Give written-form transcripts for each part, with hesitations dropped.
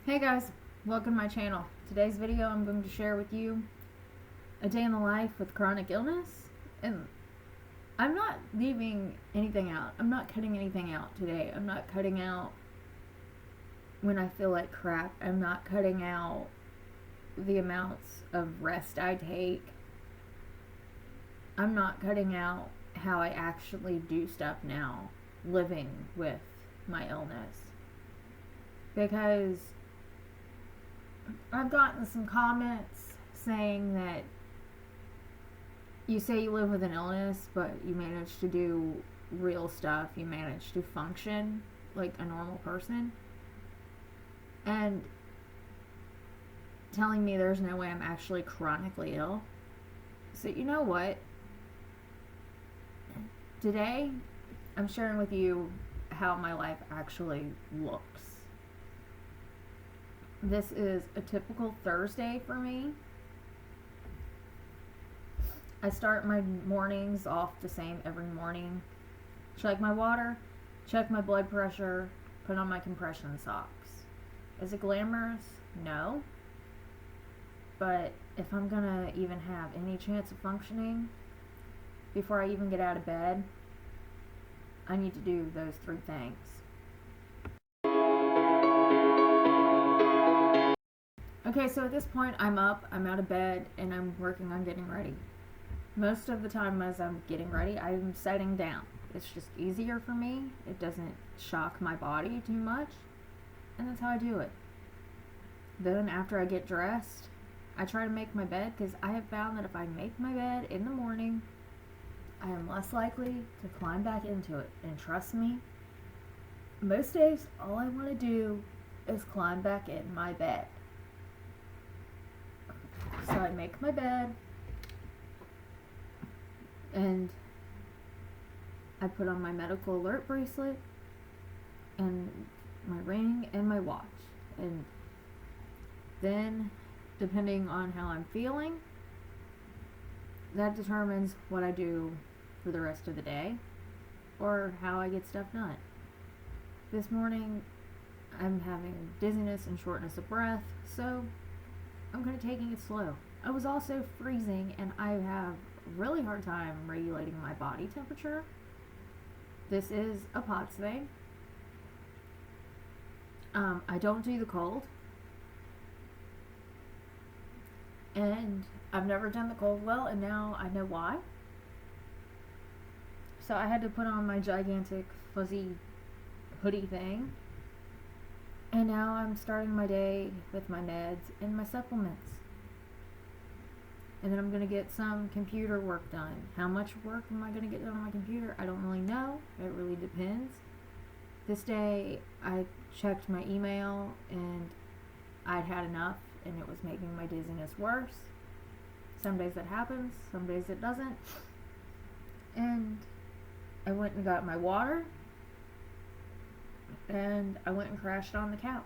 Hey guys, welcome to my channel. Today's video I'm going to share with you a day in the life with chronic illness, and I'm not leaving anything out. I'm not cutting anything out today. I'm not cutting out when I feel like crap. I'm not cutting out the amounts of rest I take. I'm not cutting out how I actually do stuff now living with my illness, because I've gotten some comments saying that you say you live with an illness, but you manage to do real stuff. You manage to function like a normal person. And telling me there's no way I'm actually chronically ill. So you know what? Today, I'm sharing with you how my life actually looks. This is a typical Thursday for me. I start my mornings off the same every morning. Check my water, check my blood pressure, put on my compression socks. Is it glamorous? No. But if I'm gonna even have any chance of functioning before I even get out of bed, I need to do those three things. Okay, so at this point, I'm up, I'm out of bed, and I'm working on getting ready. Most of the time as I'm getting ready, I'm sitting down. It's just easier for me. It doesn't shock my body too much, and that's how I do it. Then after I get dressed, I try to make my bed, because I have found that if I make my bed in the morning, I am less likely to climb back into it. And trust me, most days, all I want to do is climb back in my bed. So I make my bed, and I put on my medical alert bracelet, and my ring, and my watch. And then, depending on how I'm feeling, that determines what I do for the rest of the day, or how I get stuff done. This morning, I'm having dizziness and shortness of breath, so I'm kind of taking it slow. I was also freezing, and I have a really hard time regulating my body temperature. This is a POTS thing. I don't do the cold. And I've never done the cold well, and now I know why. So I had to put on my gigantic fuzzy hoodie thing. And now I'm starting my day with my meds and my supplements. And then I'm going to get some computer work done. How much work am I going to get done on my computer? I don't really know. It really depends. This day I checked my email, and I'd had enough, and it was making my dizziness worse. Some days that happens, some days it doesn't. And I went and got my water, and I went and crashed on the couch.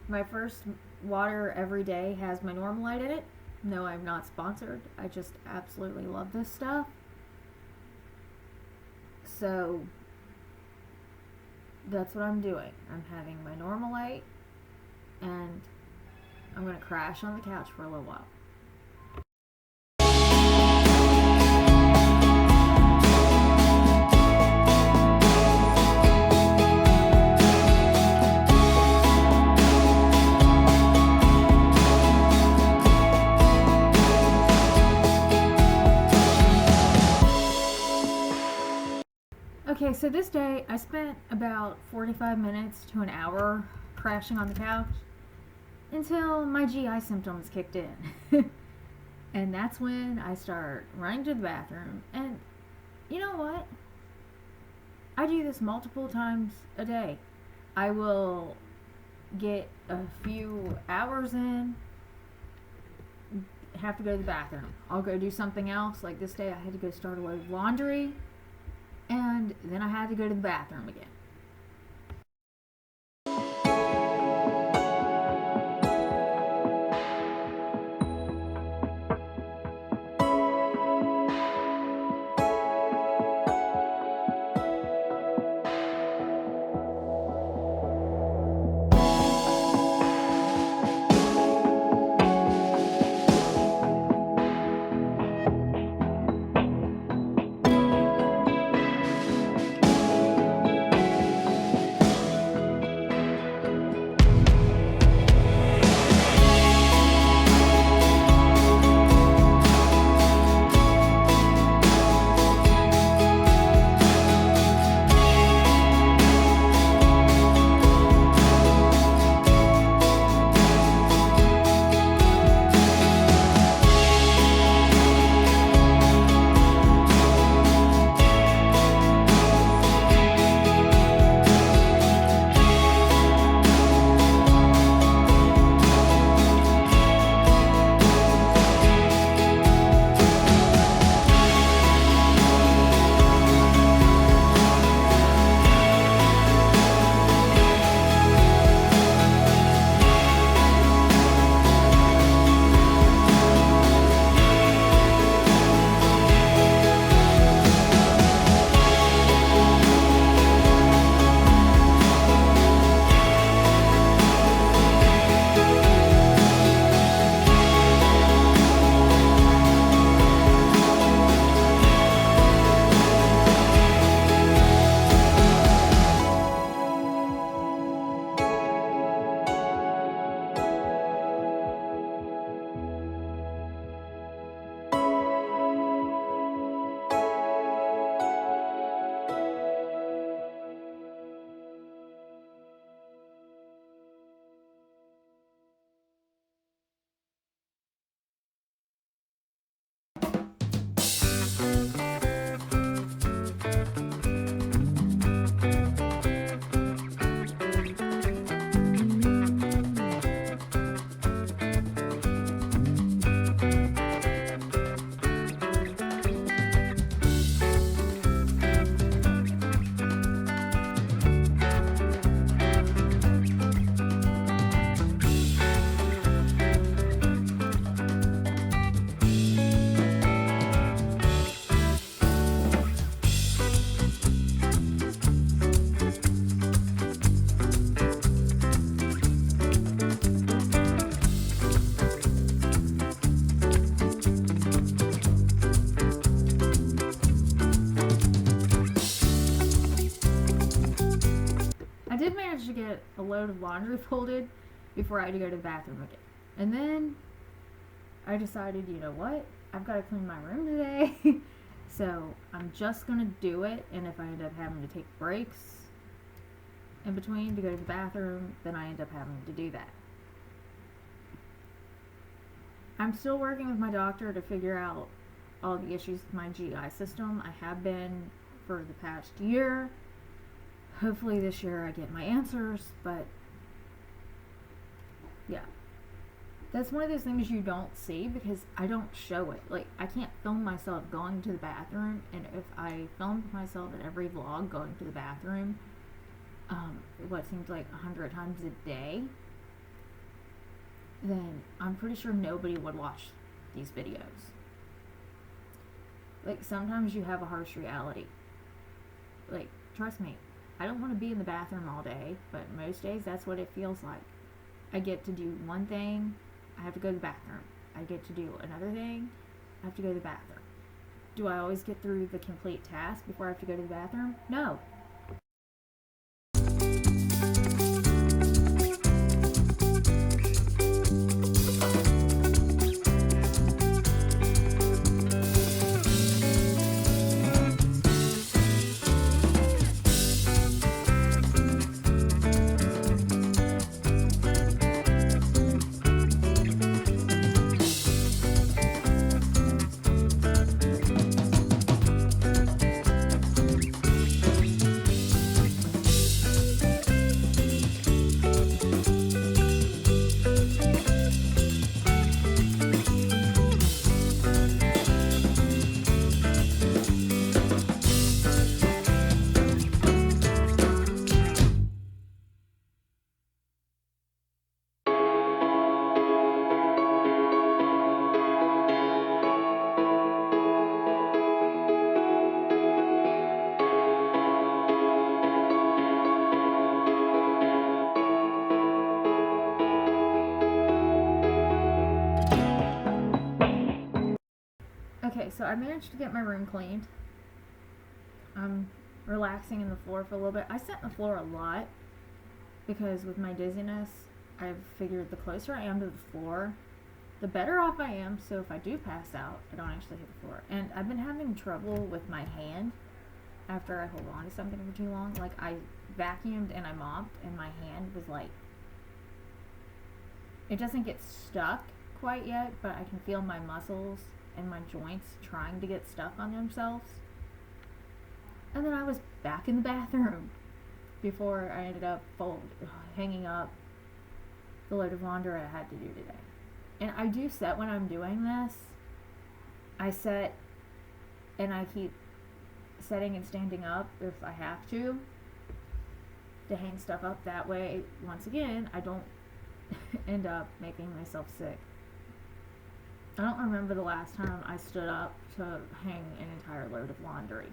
My first water every day has my Normalite in it. No, I'm not sponsored. I just absolutely love this stuff. So that's what I'm doing. I'm having my Normalite, and I'm going to crash on the couch for a little while. Okay, so this day I spent about 45 minutes to an hour crashing on the couch until my GI symptoms kicked in. And that's when I start running to the bathroom. And you know what? I do this multiple times a day. I will get a few hours in, have to go to the bathroom. I'll go do something else. Like this day, I had to go start a load of laundry, and then I had to go to the bathroom again. Did manage to get a load of laundry folded before I had to go to the bathroom again. And then I decided, you know what? I've got to clean my room today. So I'm just going to do it. And if I end up having to take breaks in between to go to the bathroom, then I end up having to do that. I'm still working with my doctor to figure out all the issues with my GI system. I have been for the past year. Hopefully this year I get my answers, but yeah. That's one of those things you don't see because I don't show it. Like, I can't film myself going to the bathroom, and if I filmed myself at every vlog going to the bathroom, what seems like 100 times a day, then I'm pretty sure nobody would watch these videos. Like, sometimes you have a harsh reality. Like, trust me, I don't want to be in the bathroom all day, but most days that's what it feels like. I get to do one thing, I have to go to the bathroom. I get to do another thing, I have to go to the bathroom. Do I always get through the complete task before I have to go to the bathroom? No. Okay, so I managed to get my room cleaned. I'm relaxing in the floor for a little bit. I sit in the floor a lot because with my dizziness, I've figured the closer I am to the floor, the better off I am. So if I do pass out, I don't actually hit the floor. And I've been having trouble with my hand after I hold on to something for too long. Like I vacuumed and I mopped, and my hand was like, it doesn't get stuck quite yet, but I can feel my muscles and my joints trying to get stuck on themselves. And then I was back in the bathroom before I ended up hanging up the load of laundry I had to do today. And I do set when I'm doing this. I set and I keep setting and standing up if I have to hang stuff up. That way, once again, I don't end up making myself sick. I don't remember the last time I stood up to hang an entire load of laundry.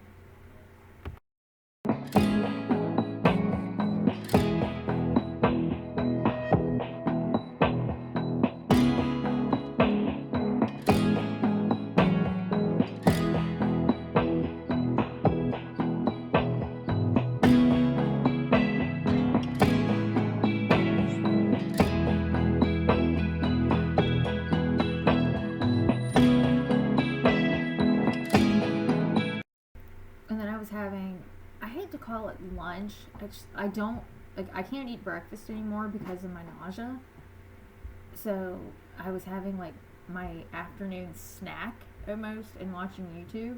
I hate to call it lunch. I don't, like, I can't eat breakfast anymore because of my nausea. So I was having like my afternoon snack almost and watching YouTube.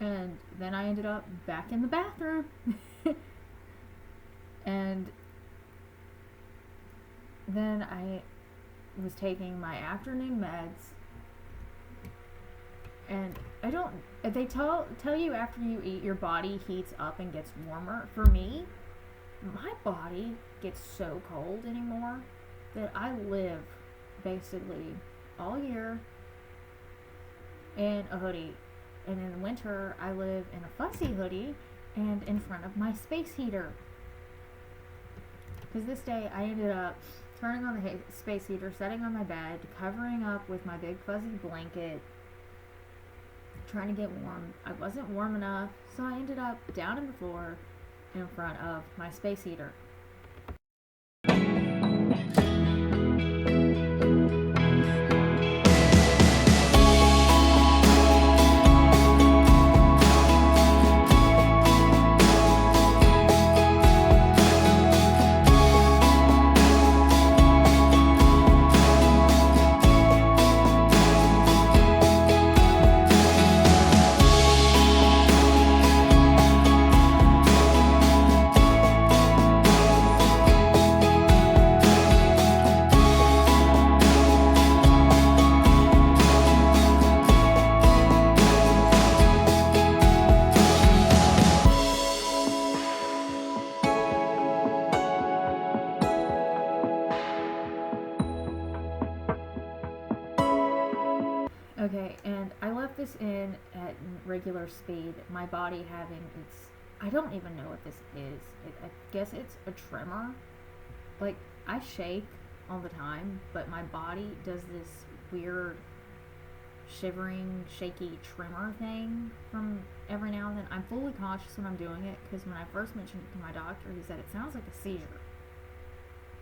And then I ended up back in the bathroom. And then I was taking my afternoon meds. And they tell you after you eat, your body heats up and gets warmer. For me, my body gets so cold anymore that I live basically all year in a hoodie. And in the winter, I live in a fussy hoodie and in front of my space heater. Because this day, I ended up turning on the space heater, setting on my bed, covering up with my big fuzzy blanket, trying to get warm. I wasn't warm enough, so I ended up down on the floor in front of my space heater. Okay, and I left this in at regular speed. My body having I don't even know what this is. I guess it's a tremor. Like, I shake all the time, but my body does this weird shivering, shaky tremor thing from every now and then. I'm fully conscious when I'm doing it, because when I first mentioned it to my doctor, he said it sounds like a seizure.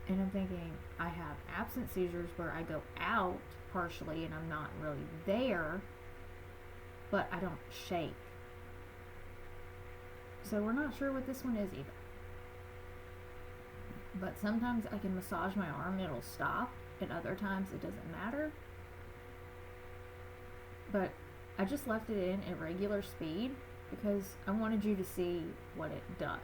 And I'm thinking, I have absent seizures where I go out partially and I'm not really there, but I don't shake. So we're not sure what this one is either. But sometimes I can massage my arm and it'll stop, and other times it doesn't matter. But I just left it in at regular speed because I wanted you to see what it does.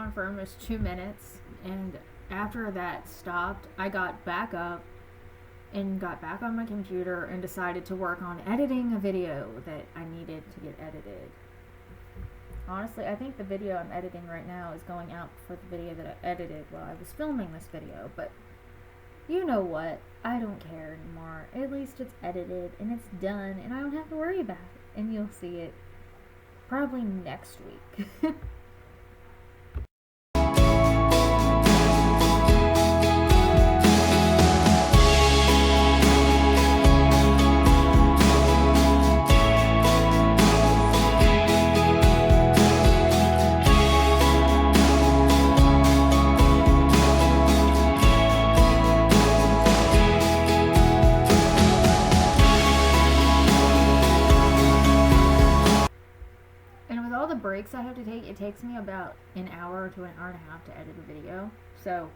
on for almost 2 minutes, and after that stopped, I got back up and got back on my computer and decided to work on editing a video that I needed to get edited. Honestly, I think the video I'm editing right now is going out for the video that I edited while I was filming this video, but you know what? I don't care anymore. At least it's edited and it's done and I don't have to worry about it. And you'll see it probably next week. Breaks I have to take, it takes me about an hour to an hour and a half to edit a video. So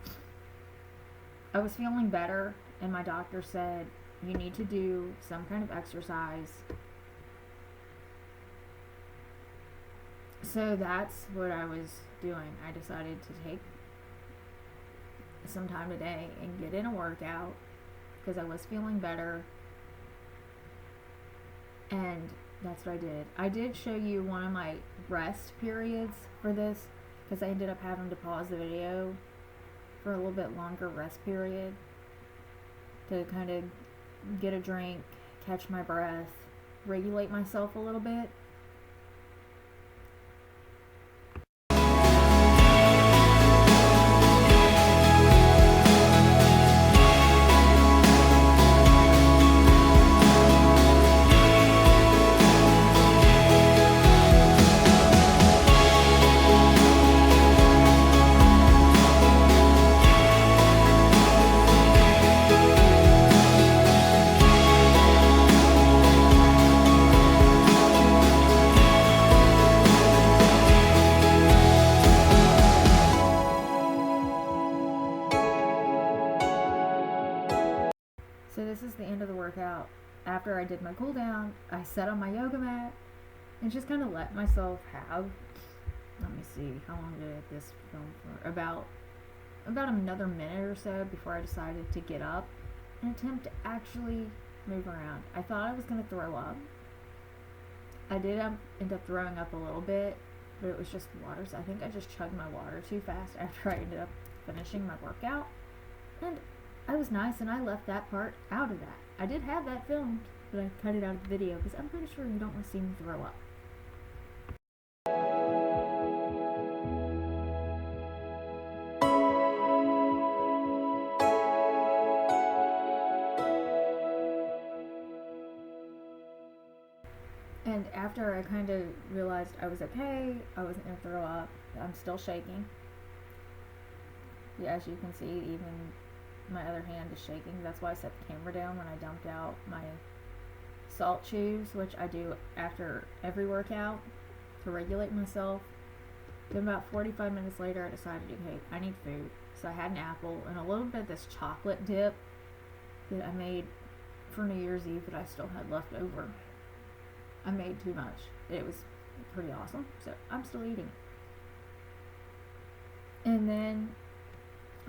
I was feeling better and my doctor said you need to do some kind of exercise. So that's what I was doing. I decided to take some time today and get in a workout because I was feeling better, and that's what I did. I did show you one of my rest periods for this because I ended up having to pause the video for a little bit longer rest period to kind of get a drink, catch my breath, regulate myself a little bit. So this is the end of the workout. After I did my cool down, I sat on my yoga mat and just kind of let myself have, let me see, how long did this film for? About another minute or so before I decided to get up and attempt to actually move around. I thought I was going to throw up. I did end up throwing up a little bit, but it was just water, so I think I just chugged my water too fast after I ended up finishing my workout. And I was nice and I left that part out of that. I did have that filmed, but I cut it out of the video because I'm pretty sure you don't want to see me throw up. And after I kind of realized I was okay, I wasn't going to throw up, I'm still shaking. Yeah, as you can see, even my other hand is shaking. That's why I set the camera down when I dumped out my salt chews, which I do after every workout to regulate myself. Then about 45 minutes later, I decided, okay, I need food. So I had an apple and a little bit of this chocolate dip that I made for New Year's Eve that I still had left over. I made too much. It was pretty awesome, so I'm still eating. And then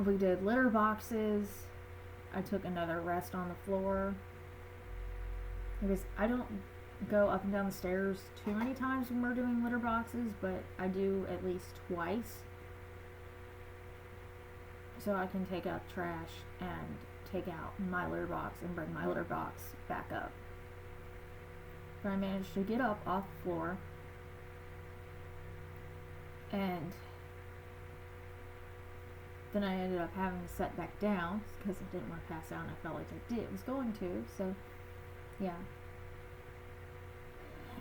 we did litter boxes. I took another rest on the floor because I don't go up and down the stairs too many times when we're doing litter boxes, but I do at least twice, so I can take out trash and take out my litter box and bring my litter box back up. But I managed to get up off the floor and then I ended up having to sit back down because I didn't want to pass out and I felt like I was going to, so yeah.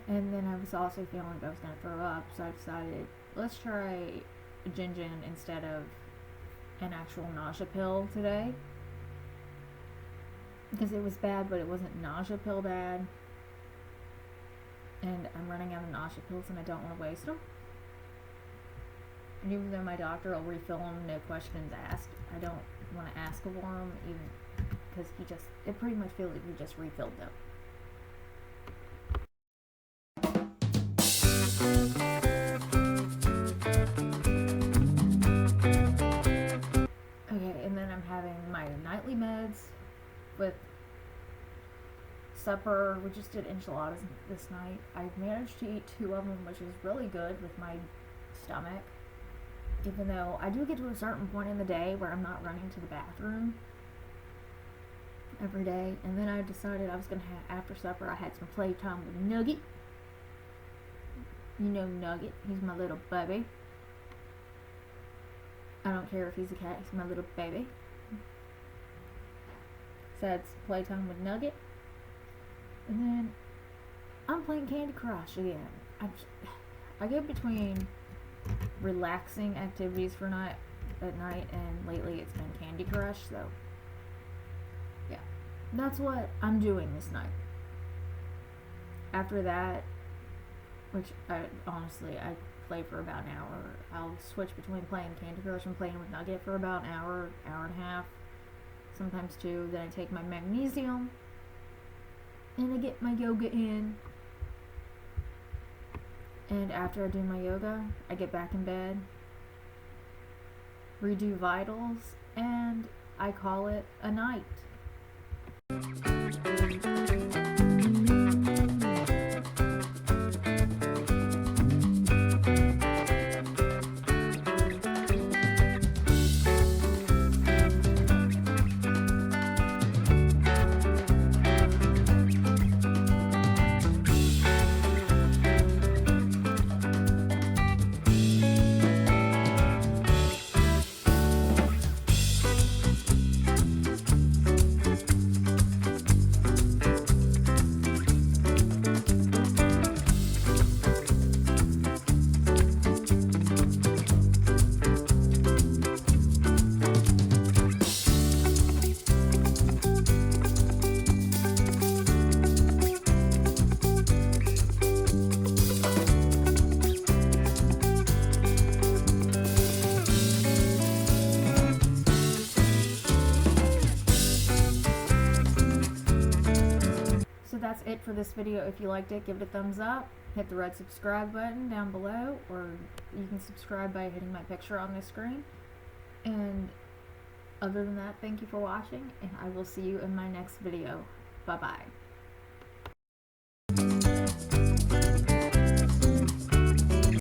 And then I was also feeling like I was going to throw up, so I decided, let's try a Gingen instead of an actual nausea pill today. Because it was bad, but it wasn't nausea pill bad. And I'm running out of nausea pills and I don't want to waste them. And even though my doctor will refill them, no questions asked, I don't want to ask for them, even because it pretty much feels like he just refilled them. with supper, we just did enchiladas this night. I managed to eat 2 of them, which is really good with my stomach. Even though I do get to a certain point in the day where I'm not running to the bathroom every day. And then I decided I was going to have, after supper, I had some playtime with Nugget. You know Nugget, he's my little baby. I don't care if he's a cat, he's my little baby. So it's playtime with Nugget. And then I'm playing Candy Crush again. I go between relaxing activities for night at night, and lately it's been Candy Crush, so yeah, that's what I'm doing this night. After that, which I play for about an hour, I'll switch between playing Candy Crush and playing with Nugget for about an hour and a half, sometimes 2. Then I take my magnesium and I get my yoga in. And after I do my yoga, I get back in bed, redo vitals, and I call it a night. That's it for this video. If you liked it, give it a thumbs up, hit the red subscribe button down below, or you can subscribe by hitting my picture on the screen. And other than that, thank you for watching, and I will see you in my next video. Bye bye.